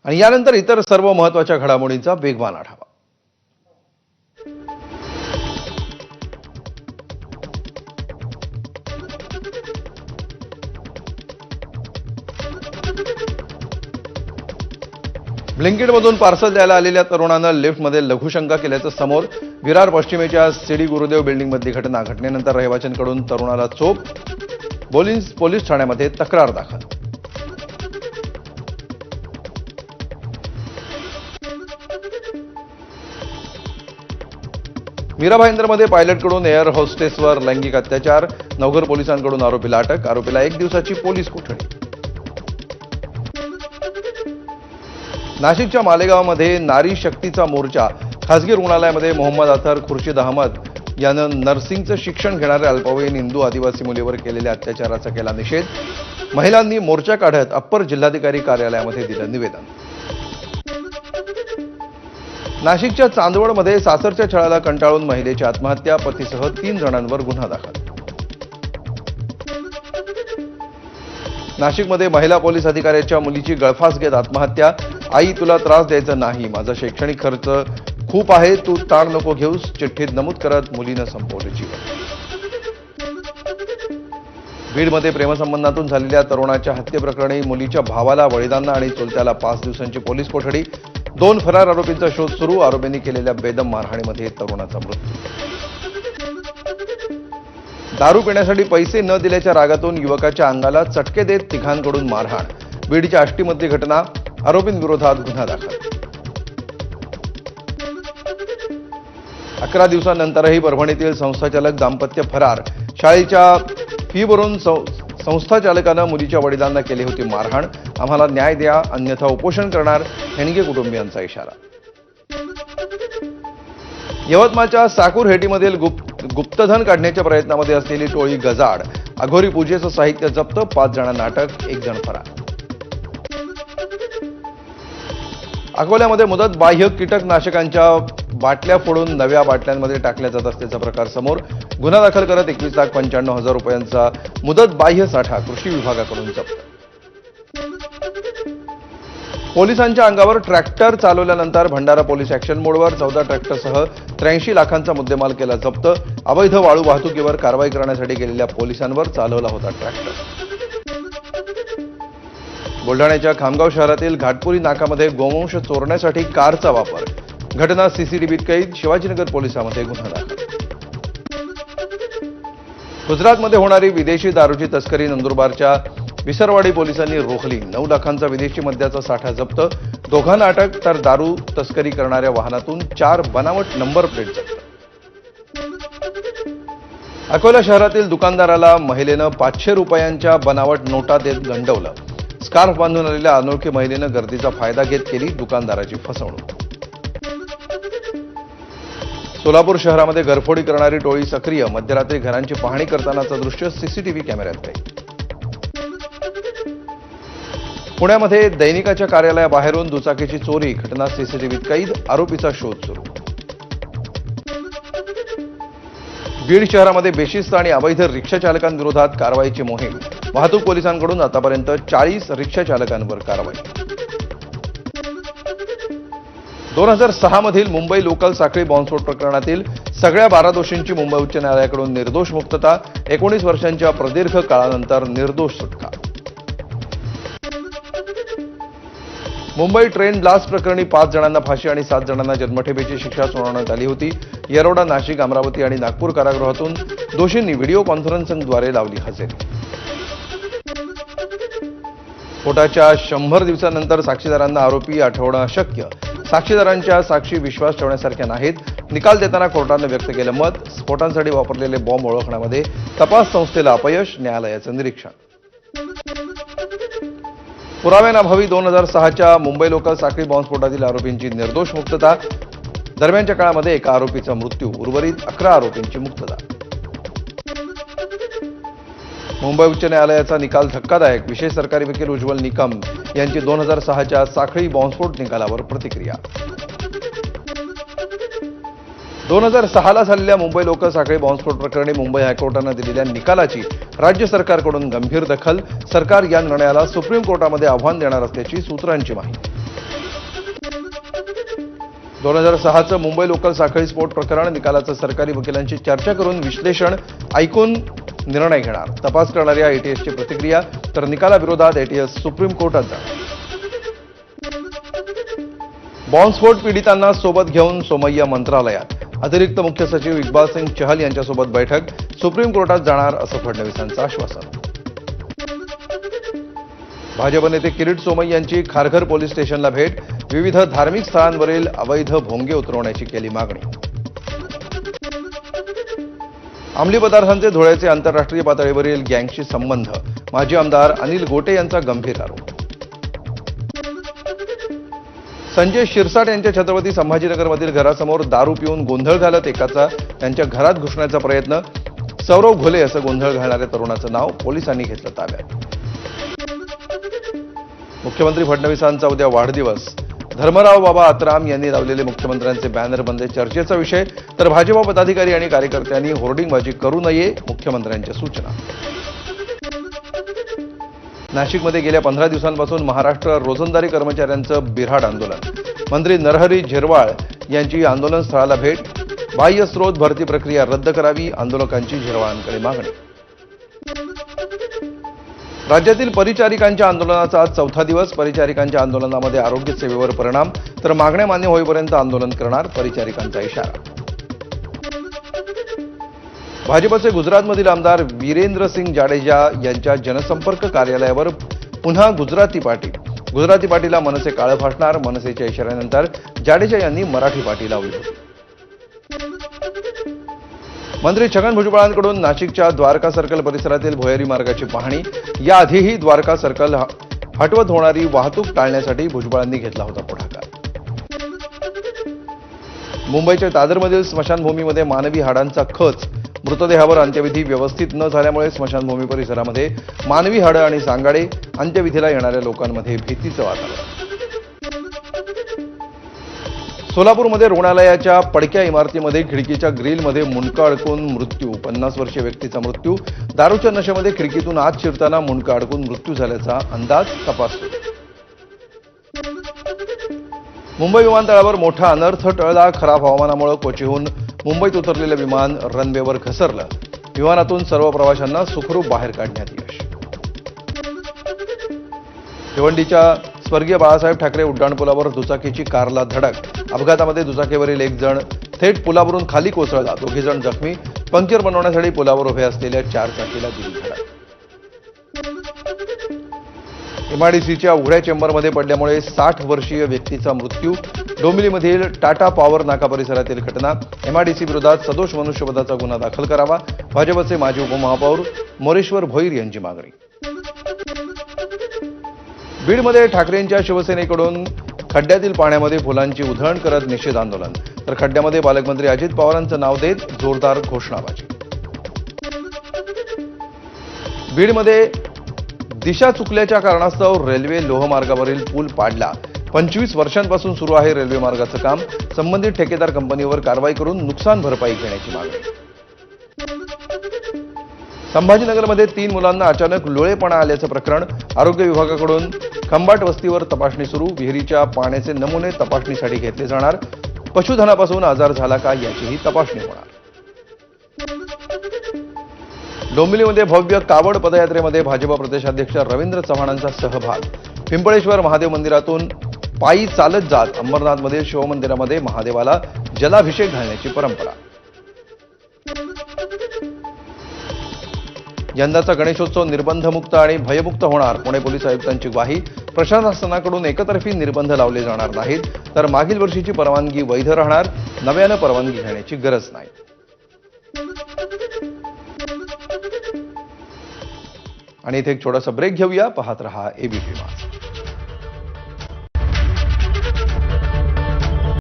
आणि यानंतर इतर सर्व महत्त्वाच्या घडामोडींचा वेगवान आढावा। ब्लिंकिटमधून पार्सल द्यायला आलेल्या तरुणानं लिफ्टमध्ये लघुशंका केल्याचं समोर। विरार पश्चिमेच्या सीडी गुरुदेव बिल्डिंगमधली घटना। घटनेनंतर रहिवाशांकडून तरुणाला चोप। पोलीस ठाण्यामध्ये तक्रार दाखल। मीरा भाईंदरमध्ये पायलटकडून एअर होस्टेसवर लैंगिक अत्याचार। नवघर पोलिसांकडून आरोपीला अटक। आरोपीला 1 दिवसाची पोलीस कोठडी। नाशिकच्या मालेगावमध्ये नारी शक्तीचा मोर्चा। खासगी रुग्णालयामध्ये मोहम्मद अथर खुर्शीद अहमद यानं नर्सिंगचं शिक्षण घेणाऱ्या अल्पवयीन हिंदू आदिवासी मुलीवर केलेल्या अत्याचाराचा केला निषेध। महिलांनी मोर्चा काढत अप्पर जिल्हाधिकारी कार्यालयामध्ये दिलं निवेदन। नाशिकच्या चांदवडमध्ये सासरच्या छळाला कंटाळून महिलेची आत्महत्या। पतीसह 3 जणांवर गुन्हा दाखल। नाशिकमध्ये महिला पोलीस अधिकाऱ्याच्या मुलीची गळफास घेत आत्महत्या। आई, तुला त्रास द्यायचा नाही, माझा शैक्षणिक खर्च खूप आहे, तू ताण नको घेऊस, चिठ्ठीत नमूद करत मुलीनं संपवलं जीवन। बीडमध्ये प्रेमसंबंधातून झालेल्या तरुणाच्या हत्येप्रकरणी मुलीच्या भावाला, वडिलांना आणि चुलत्याला 5 दिवसांची पोलीस कोठडी। 2 फरार आरोपींचा शोध सुरू। आरोपींनी केलेल्या बेदम मारहाणीमध्ये तरुणाचा मृत्यू। दारू पिण्यासाठी पैसे न दिल्याच्या रागातून युवकाच्या अंगाला चटके देत तिघांकडून मारहाण। बीडच्या आष्टीमधली घटना। आरोपींविरोधात गुन्हा दाखल। 11 दिवसांनंतरही परभणीतील संस्थाचालक दाम्पत्य फरार। शाळेच्या फीवरून संस्थाचालकानं मुलीच्या वडिलांना केली होती मारहाण। आम्हाला न्याय द्या, अन्यथा उपोषण करणार, हेणगे कुटुंबियांचा इशारा। यवतमाळच्या साकूर हेटीमधील गुप्तधन काढण्याच्या प्रयत्नामध्ये असलेली टोळी गजाआड। अघोरी पूजेचं साहित्य जप्त। 5 जणांना अटक, 1 जण फरार। अकोल्यामध्ये मुदत बाह्य कीटकनाशकांच्या बाटल्या फोडून नव्या बाटल्यांमध्ये टाकल्या जात असल्याचा प्रकार समोर। गुन्हा दाखल करत 21,95,000 रुपयांचा मुदत बाह्य साठा कृषी विभागाकडून जप्त। पोलिसांच्या अंगावर ट्रॅक्टर चालवल्यानंतर भंडारा पोलीस ऍक्शन मोडवर। 14 ट्रॅक्टरसह 83 लाखांचा मुद्देमाल केला जप्त। अवैध वाळू वाहतुकीवर कारवाई करण्यासाठी गेलेल्या पोलिसांवर चालवला होता ट्रॅक्टर। बुलढाण्याच्या खामगाव शहरातील घाटपुरी नाकामध्ये गोवंश चोरण्यासाठी कारचा वापर। घटना सीसीटीव्हीत कैद। शिवाजीनगर पोलिसांमध्ये गुन्हा दाखल। गुजरातमध्ये होणारी विदेशी दारूची तस्करी नंदुरबारच्या विसरवाडी पोलिसांनी रोखली। 9 लाखांचा विदेशी मद्याचा साठा जप्त। 2घांना अटक, तर दारू तस्करी करणाऱ्या वाहनातून 4 बनावट नंबर प्लेट जप्त। अकोला शहरातील दुकानदाराला महिलेनं 500 रुपयांच्या बनावट नोटा देत गंडवलं। स्कार्फ बांधून आलेल्या अनोळखी महिलेनं गर्दीचा फायदा घेत केली दुकानदाराची फसवणूक। सोलापूर शहरामध्ये घरफोडी करणारी टोळी सक्रिय। मध्यरात्री घरांची पाहणी करतानाचं दृश्य सीसीटीव्ही कॅमेऱ्यात कैद। पुण्यामध्ये दैनिकाच्या कार्यालयाबाहेरून दुचाकीची चोरी। घटना सीसीटीव्हीत कैद। आरोपीचा शोध सुरू। बीड शहरामध्ये बेशिस्त आणि अवैध रिक्षा चालकांविरोधात कारवाईची मोहीम। वाहतूक पोलिसांकडून आतापर्यंत 40 रिक्षा चालकांवर कारवाई। 2006 मधील मुंबई लोकल साखळी बॉम्बस्फोट प्रकरणातील सगळ्या 12 दोषींची मुंबई उच्च न्यायालयाकडून निर्दोष मुक्तता। 19 वर्षांच्या प्रदीर्घ काळानंतर निर्दोष सुटका। मुंबई ट्रेन ब्लास्ट प्रकरणी 5 जणांना फाशी आणि 7 जणांना जन्मठेपेची शिक्षा सुनावण्यात आली होती। येरवडा, नाशिक, अमरावती आणि नागपूर कारागृहातून दोषींनी व्हिडिओ कॉन्फरन्सिंगद्वारे लावली हजेरी। स्फोटाच्या 100 दिवसांनंतर साक्षीदारांना आरोपी आठवणं अशक्य। साक्षीदारांच्या साक्षी विश्वास ठेवण्यासारख्या नाहीत। निकाल देताना कोर्टानं व्यक्त केलं मत। स्फोटांसाठी वापरलेले बॉम्ब ओळखण्यामध्ये तपास संस्थेला अपयश। न्यायालयाचं निरीक्षण। पुराव्यांअभावी 2006च्या मुंबई लोकल साखळी बॉम्बस्फोटातील आरोपींची निर्दोष मुक्तता। दरम्यानच्या काळामध्ये एका आरोपीचा मृत्यू, उर्वरित 11 आरोपींची मुक्तता। मुंबई उच्च न्यायालयाचा निकाल धक्कादायक। विशेष सरकारी वकील उज्ज्वल निकम यांची 2006च्या साखळी बॉम्बस्फोट निकालावर प्रतिक्रिया। 2006ला झालेल्या मुंबई लोकल साखळी बॉम्बस्फोट प्रकरणी मुंबई हायकोर्टानं दिलेल्या निकालाची राज्य सरकारकडून गंभीर दखल। सरकार या निर्णयाला सुप्रीम कोर्टामध्ये आव्हान देणार असल्याची सूत्रांची माहिती। 2006चं मुंबई लोकल साखळी स्फोट प्रकरण निकालाचं सरकारी वकिलांची चर्चा करून विश्लेषण ऐकून निर्णय घेणार. तपास करणाऱ्या एटीएसची प्रतिक्रिया तर निकालाविरोधात एटीएस सुप्रीम कोर्टात जाणार. बॉम्बस्फोट पीडितांना सोबत घेऊन सोमय्या मंत्रालयात. अतिरिक्त मुख्य सचिव इक्बाल सिंग चहल यांच्यासोबत बैठक. सुप्रीम कोर्टात जाणार असं फडणवीसांचं आश्वासन. भाजप नेते किरीट सोमय्या यांची खारघर पोलीस स्टेशनला भेट. विविध धार्मिक स्थळांवरील अवैध भोंगे उतरवण्याची केली मागणी. अंमली पदार्थांचे धुळ्याचे आंतरराष्ट्रीय पातळीवरील गँगशी संबंध. माजी आमदार अनिल गोटे यांचा गंभीर आरोप. संजय शिरसाट यांच्या छत्रपती संभाजीनगरमधील घरासमोर दारू पिऊन गोंधळ घालत एकाचा त्यांच्या घरात घुसण्याचा प्रयत्न. सौरव घोले असं गोंधळ घालणाऱ्या तरुणाचं नाव पोलिसांनी घेतलं ताब्यात. मुख्यमंत्री फडणवीसांचा उद्या वाढदिवस. धर्मराव बाबा आत्राम यांनी लावलेले मुख्यमंत्र्यांचे बॅनर बंद चर्चेचा विषय. तर भाजप पदाधिकारी आणि कार्यकर्त्यांनी होर्डिंगबाजी करू नये, मुख्यमंत्र्यांच्या सूचना. नाशिकमध्ये गेल्या 15 दिवसांपासून महाराष्ट्र रोजंदारी कर्मचाऱ्यांचं बिऱ्हाड आंदोलन. मंत्री नरहरी झिरवाळ यांची आंदोलन स्थळाला भेट. बाह्य स्रोत भरती प्रक्रिया रद्द करावी, आंदोलकांची झिरवाळांकडे मागणी. राज्यातील परिचारिकांच्या आंदोलनाचा आज 4था दिवस. परिचारिकांच्या आंदोलनामध्ये आरोग्य सेवेवर परिणाम, तर मागण्या मान्य होईपर्यंत आंदोलन करणार, परिचारिकांचा इशारा. भाजपचे गुजरातमधील आमदार वीरेंद्रसिंग जाडेजा यांच्या जनसंपर्क कार्यालयावर पुन्हा गुजराती पाटी. गुजराती पाटीला मनसे काळं फासणार. मनसेच्या इशाऱ्यानंतर जाडेजा यांनी मराठी पाटी लावली होती. मंत्री छगन भुजबळांकडून नाशिकच्या द्वारका सर्कल परिसरातील भुयारी मार्गाची पाहणी. याआधीही द्वारका सर्कल हटवत होणारी वाहतूक टाळण्यासाठी भुजबळांनी घेतला होता पुढाकार. मुंबईच्या दादरमधील स्मशानभूमीमध्ये मानवी हाडांचा खच. मृतदेहावर अंत्यविधी व्यवस्थित न झाल्यामुळे स्मशानभूमी परिसरामध्ये मानवी हाडं आणि सांगाडे. अंत्यविधीला येणाऱ्या लोकांमध्ये भीतीचं वातावरण. सोलापूरमध्ये रुग्णालयाच्या पडक्या इमारतीमध्ये खिडकीच्या ग्रिलमध्ये मुंडकं अडकून मृत्यू. 50 वर्षीय व्यक्तीचा मृत्यू. दारूच्या नशेमध्ये खिडकीतून आत शिरताना मुंडकं अडकून मृत्यू झाल्याचा अंदाज. तपास सुरू. मुंबई विमानतळावर मोठा अनर्थ टळला. खराब हवामानामुळे कोचीहून मुंबईत उतरलेलं विमान रनवेवर घसरलं. विमानातून सर्व प्रवाशांना सुखरूप बाहेर काढण्यात यश. भिवंडीच्या स्वर्गीय बाळासाहेब ठाकरे उड्डाणपुलावर दुचाकीची कारला धडक. अपघातामध्ये दुचाकीवरील एक जण थेट पुलावरून खाली कोसळला. 2 जण जखमी. पंक्चर बनवण्यासाठी पुलावर उभे असलेल्या 4 चाकीला दिली धडक. एमआयडीसीच्या उघड्या चेंबरमध्ये पडल्यामुळे 60 वर्षीय व्यक्तीचा मृत्यू. डोंबिवलीमधील टाटा पॉवर नाका परिसरातील घटना. एमआयडीसी विरोधात सदोष मनुष्यवधाचा गुन्हा दाखल करावा. भाजपचे माजी उपमहापौर मोरेश्वर भोईर यांची मागणी. बीडमध्ये ठाकरेंच्या शिवसेनेकडून खड्ड्यातील पाण्यामध्ये फुलांची उधळण करत निषेध आंदोलन. तर खड्ड्यामध्ये पालकमंत्री अजित पवारांचं नाव देत जोरदार घोषणाबाजी. बीडमध्ये दिशा चुकल्याच्या कारणास्तव रेल्वे लोहमार्गावरील पूल पाडला. 25 वर्षांपासून सुरू आहे रेल्वे मार्गाचं काम. संबंधित ठेकेदार कंपनीवर कारवाई करून नुकसान भरपाई घेण्याची मागणी. संभाजीनगरमध्ये 3 मुलांना अचानक लोळेपणा आल्याचं प्रकरण. आरोग्य विभागाकडून खंबाट वस्तीवर तपासणी सुरू. विहिरीच्या पाण्याचे नमुने तपासणीसाठी घेतले जाणार. पशुधनापासून आजार झाला का याचीही तपासणी होणार. डोंबिवलीमध्ये भव्य कावड पदयात्रेमध्ये भाजप प्रदेशाध्यक्ष रवींद्र चव्हाणांचा सहभाग. पिंपळेश्वर महादेव मंदिरातून पायी चालत जात अंबरनाथमधील शिवमंदिरामध्ये महादेवाला जलाभिषेक घालण्याची परंपरा. यंदाचा गणेशोत्सव निर्बंधमुक्त आणि भयमुक्त होणार. पुणे पोलीस आयुक्तांची ग्वाही. प्रशासनाकडून एकतर्फी निर्बंध लावले जाणार नाहीत, तर मागील वर्षीची परवानगी वैध राहणार. नव्यानं परवानगी घेण्याची गरज नाही. आणि इथे एक छोटासा ब्रेक घेऊया. पाहत रहा एबीपी माझा.